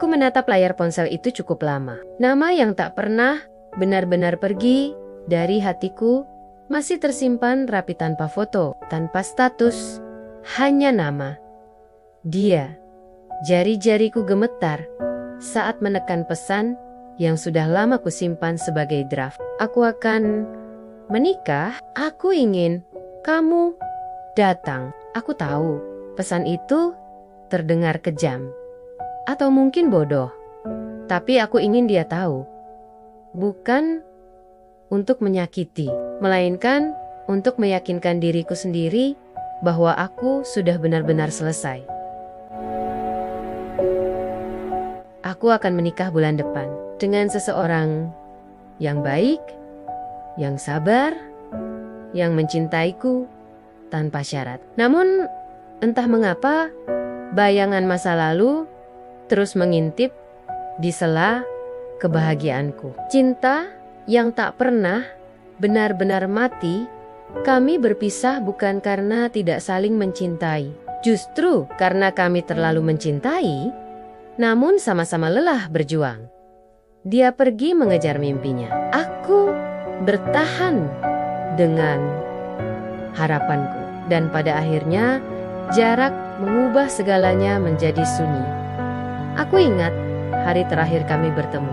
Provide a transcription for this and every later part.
Aku menatap layar ponsel itu cukup lama. Nama yang tak pernah benar-benar pergi dari hatiku masih tersimpan rapi tanpa foto, tanpa status, hanya nama. Dia. Jari-jariku gemetar saat menekan pesan yang sudah lama kusimpan sebagai draft. Aku akan menikah, aku ingin kamu datang. Aku tahu pesan itu terdengar kejam atau mungkin bodoh, tapi aku ingin dia tahu. Bukan untuk menyakiti, melainkan untuk meyakinkan diriku sendiri bahwa aku sudah benar-benar selesai. Aku akan menikah bulan depan dengan seseorang yang baik, yang sabar, yang mencintaiku tanpa syarat. Namun, entah mengapa, bayangan masa lalu terus mengintip di sela kebahagiaanku. Cinta yang tak pernah benar-benar mati. Kami berpisah bukan karena tidak saling mencintai, justru karena kami terlalu mencintai, namun sama-sama lelah berjuang. Dia pergi mengejar mimpinya. Aku bertahan dengan harapanku, dan pada akhirnya jarak mengubah segalanya menjadi sunyi. Aku ingat hari terakhir kami bertemu.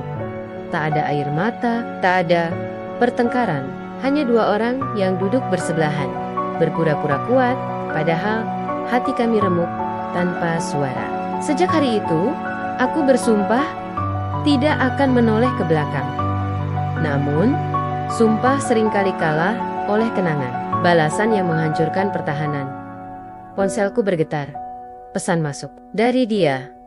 Tak ada air mata, tak ada pertengkaran. Hanya dua orang yang duduk bersebelahan, berpura-pura kuat, padahal hati kami remuk tanpa suara. Sejak hari itu, aku bersumpah tidak akan menoleh ke belakang. Namun, sumpah seringkali kalah oleh kenangan, balasan yang menghancurkan pertahanan. Ponselku bergetar, pesan masuk. Dari dia.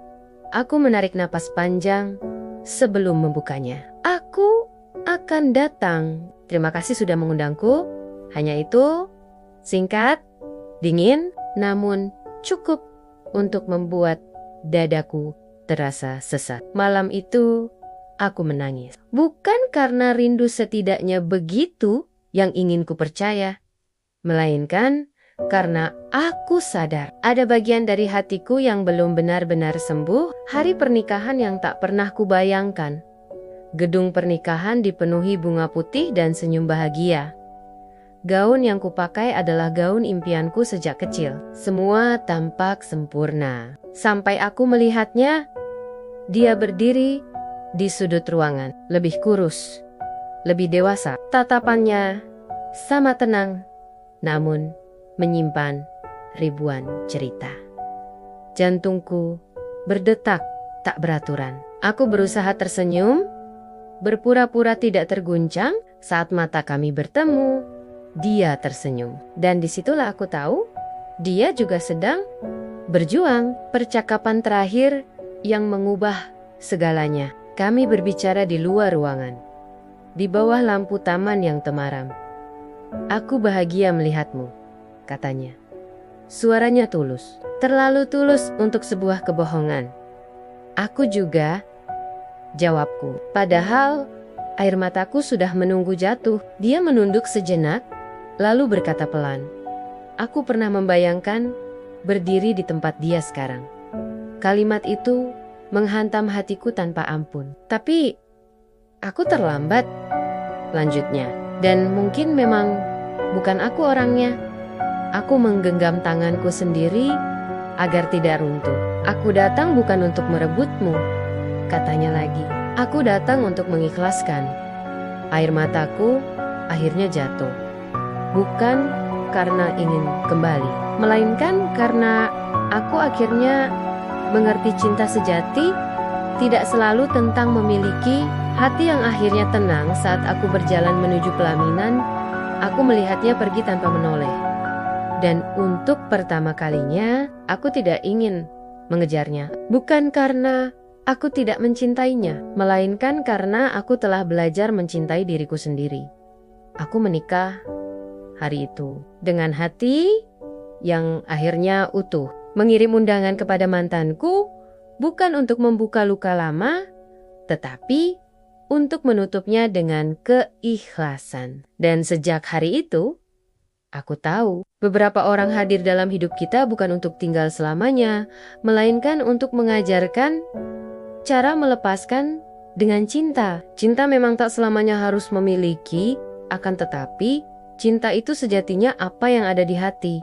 Aku menarik napas panjang sebelum membukanya. Aku akan datang. Terima kasih sudah mengundangku. Hanya itu, singkat, dingin, namun cukup untuk membuat dadaku terasa sesak. Malam itu, aku menangis. Bukan karena rindu setidaknya begitu yang ingin ku percaya, melainkan karena aku sadar ada bagian dari hatiku yang belum benar-benar sembuh. Hari pernikahan yang tak pernah kubayangkan. Gedung pernikahan dipenuhi bunga putih dan senyum bahagia. Gaun yang kupakai adalah gaun impianku sejak kecil. Semua tampak sempurna. Sampai aku melihatnya, dia berdiri di sudut ruangan. Lebih kurus, lebih dewasa. Tatapannya sama tenang, namun menyimpan ribuan cerita. Jantungku berdetak tak beraturan. Aku berusaha tersenyum, berpura-pura tidak terguncang. Saat mata kami bertemu, dia tersenyum. Dan disitulah aku tahu, dia juga sedang berjuang. Percakapan terakhir yang mengubah segalanya. Kami berbicara di luar ruangan, di bawah lampu taman yang temaram. Aku bahagia melihatmu, katanya. Suaranya tulus, terlalu tulus untuk sebuah kebohongan. Aku juga, jawabku. Padahal air mataku sudah menunggu jatuh. Dia menunduk sejenak, lalu berkata pelan, "Aku pernah membayangkan berdiri di tempat dia sekarang." Kalimat itu menghantam hatiku tanpa ampun. Tapi aku terlambat, lanjutnya. Dan mungkin memang bukan aku orangnya. Aku menggenggam tanganku sendiri agar tidak runtuh. Aku datang bukan untuk merebutmu, katanya lagi. Aku datang untuk mengikhlaskan. Air mataku akhirnya jatuh. Bukan karena ingin kembali, melainkan karena aku akhirnya mengerti cinta sejati tidak selalu tentang memiliki. Hati yang akhirnya tenang saat aku berjalan menuju pelaminan. Aku melihatnya pergi tanpa menoleh. Dan untuk pertama kalinya, aku tidak ingin mengejarnya. Bukan karena aku tidak mencintainya, melainkan karena aku telah belajar mencintai diriku sendiri. Aku menikah hari itu dengan hati yang akhirnya utuh. Mengirim undangan kepada mantanku bukan untuk membuka luka lama, tetapi untuk menutupnya dengan keikhlasan. Dan sejak hari itu, aku tahu beberapa orang hadir dalam hidup kita bukan untuk tinggal selamanya, melainkan untuk mengajarkan cara melepaskan dengan cinta. Cinta memang tak selamanya harus memiliki, akan tetapi cinta itu sejatinya apa yang ada di hati.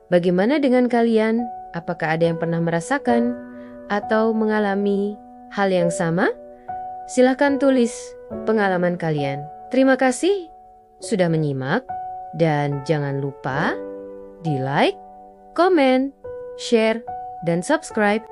Bagaimana dengan kalian? Apakah ada yang pernah merasakan atau mengalami hal yang sama? Silahkan tulis pengalaman kalian. Terima kasih sudah menyimak dan jangan lupa di like, komen, share, dan subscribe.